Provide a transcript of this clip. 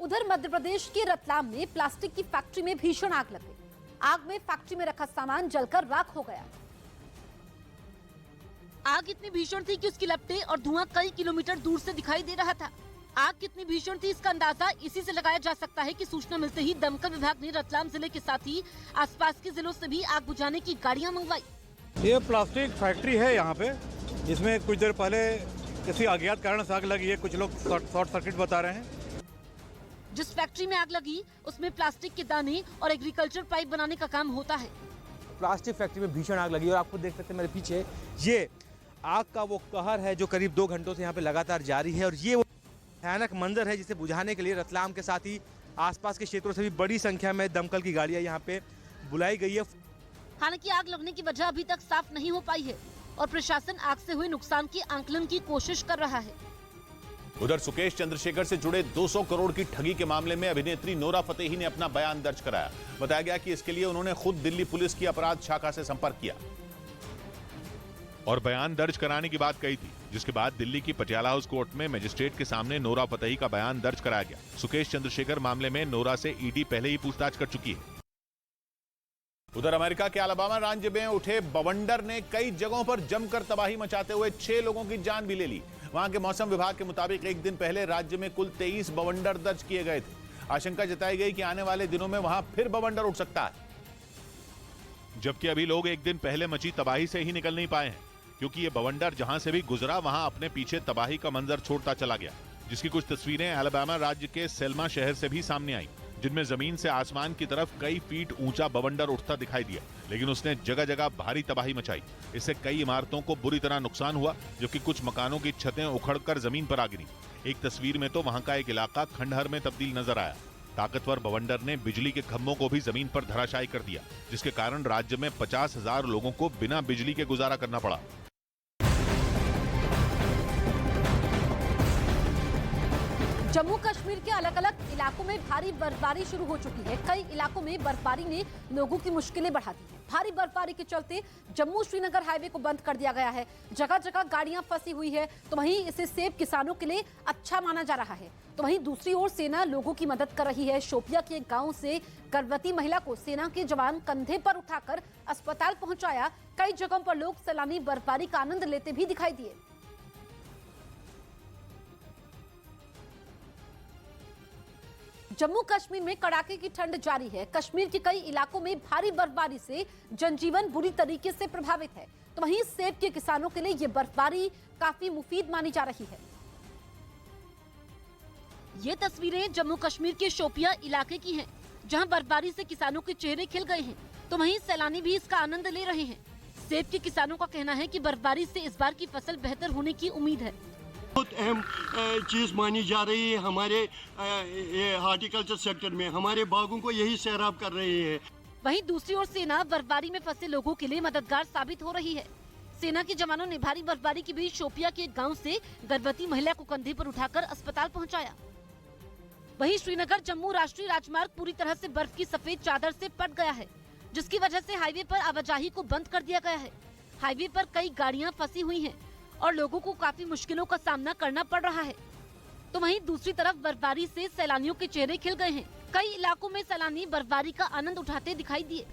उधर मध्य प्रदेश के रतलाम में प्लास्टिक की फैक्ट्री में भीषण आग लग गई। आग में फैक्ट्री में रखा सामान जलकर राख हो गया। आग इतनी भीषण थी कि उसकी लपटें और धुआं कई किलोमीटर दूर से दिखाई दे रहा था। आग कितनी भीषण थी इसका अंदाजा इसी से लगाया जा सकता है कि सूचना मिलते ही दमकल विभाग ने रतलाम जिले के साथ ही आसपास के जिलों से भी आग बुझाने की गाड़ियां मंगवाई। ये प्लास्टिक फैक्ट्री है यहाँ पे, इसमें कुछ देर पहले किसी अज्ञात कारण से आग लगी है। कुछ लोग शॉर्ट सर्किट बता रहे हैं। जिस फैक्ट्री में आग लगी उसमें प्लास्टिक के दाने और एग्रीकल्चर पाइप बनाने का काम होता है। प्लास्टिक फैक्ट्री में भीषण आग लगी और आपको देख सकते हैं मेरे पीछे ये आग का वो कहर है जो करीब 2 घंटों से यहाँ पे लगातार जारी है। और ये वो भयानक मंजर है जिसे बुझाने के लिए रतलाम के साथ ही आसपास के क्षेत्रों से भी बड़ी संख्या में दमकल की गाड़ियां यहाँ पे बुलाई गई है। हालांकि आग लगने की वजह अभी तक साफ नहीं हो पाई है और प्रशासन आग से हुए नुकसान की आंकलन की कोशिश कर रहा है। उधर सुकेश चंद्रशेखर से जुड़े 200 करोड़ की ठगी के मामले में अभिनेत्री नोरा फतेही ने अपना बयान दर्ज कराया। बताया गया कि इसके लिए उन्होंने खुद दिल्ली पुलिस की अपराध शाखा से संपर्क किया और बयान दर्ज कराने की बात कही थी, जिसके बाद दिल्ली की पटियाला हाउस कोर्ट में मजिस्ट्रेट के सामने नोरा फतेही का बयान दर्ज कराया गया। सुकेश चंद्रशेखर मामले में नोरा से ईडी पहले ही पूछताछ कर चुकी है। उधर अमेरिका के अलाबामा राज्य में उठे बवंडर ने कई जगहों पर जमकर तबाही मचाते हुए 6 लोगों की जान भी ले ली। वहां के मौसम विभाग के मुताबिक एक दिन पहले राज्य में कुल 23 बवंडर दर्ज किए गए थे। आशंका जताई गई कि आने वाले दिनों में वहां फिर बवंडर उठ सकता है, जबकि अभी लोग एक दिन पहले मची तबाही से ही निकल नहीं पाए हैं, क्योंकि ये बवंडर जहां से भी गुजरा वहां अपने पीछे तबाही का मंजर छोड़ता चला गया, जिसकी कुछ तस्वीरें अलाबामा राज्य के सेल्मा शहर से भी सामने आई, जिनमें जमीन से आसमान की तरफ कई फीट ऊंचा बवंडर उठता दिखाई दिया, लेकिन उसने जगह जगह भारी तबाही मचाई। इससे कई इमारतों को बुरी तरह नुकसान हुआ, जबकि कुछ मकानों की छतें उखड़कर जमीन पर आ गिरी। एक तस्वीर में तो वहां का एक इलाका खंडहर में तब्दील नजर आया। ताकतवर बवंडर ने बिजली के खंभों को भी जमीन पर धराशायी कर दिया, जिसके कारण राज्य में 50,000 लोगों को बिना बिजली के गुजारा करना पड़ा। जम्मू कश्मीर के अलग अलग इलाकों में भारी बर्फबारी शुरू हो चुकी है। कई इलाकों में बर्फबारी ने लोगों की मुश्किलें बढ़ा दी हैं। भारी बर्फबारी के चलते जम्मू श्रीनगर हाईवे को बंद कर दिया गया है। जगह जगह गाड़ियां फंसी हुई है, तो वहीं इसे सेब किसानों के लिए अच्छा माना जा रहा है। तो वहीं दूसरी ओर सेना लोगों की मदद कर रही है। शोपिया के एक गांव से गर्भवती महिला को सेना के जवान कंधे पर उठाकर अस्पताल पहुंचाया। कई जगहों पर लोग सैलानी बर्फबारी का आनंद लेते भी दिखाई दिए। जम्मू कश्मीर में कड़ाके की ठंड जारी है। कश्मीर के कई इलाकों में भारी बर्फबारी से जनजीवन बुरी तरीके से प्रभावित है, तो वहीं सेब के किसानों के लिए ये बर्फबारी काफी मुफीद मानी जा रही है। ये तस्वीरें जम्मू कश्मीर के शोपिया इलाके की हैं, जहां बर्फबारी से किसानों के चेहरे खिल गए हैं, तो वहीं सैलानी भी इसका आनंद ले रहे हैं। सेब के किसानों का कहना है कि बर्फबारी से इस बार की फसल बेहतर होने की उम्मीद है। बहुत अहम चीज़ मानी जा रही है हमारे हॉर्टिकल्चर सेक्टर में। हमारे बागों को यही सैराब कर रही है। वहीं दूसरी ओर सेना बर्फबारी में फंसे लोगों के लिए मददगार साबित हो रही है। सेना के जवानों ने भारी बर्फबारी के बीच शोपिया के एक गांव से गर्भवती महिला को कंधे पर उठाकर अस्पताल पहुंचाया। वहीं श्रीनगर जम्मू राष्ट्रीय राजमार्ग पूरी तरह से बर्फ की सफेद चादर से पट गया है, जिसकी वजह से हाईवे पर आवाजाही को बंद कर दिया गया है। हाईवे पर कई गाड़ियां फंसी हुई हैं और लोगों को काफी मुश्किलों का सामना करना पड़ रहा है। तो वहीं दूसरी तरफ बर्फबारी से सैलानियों के चेहरे खिल गए हैं। कई इलाकों में सैलानी बर्फबारी का आनंद उठाते दिखाई दिए।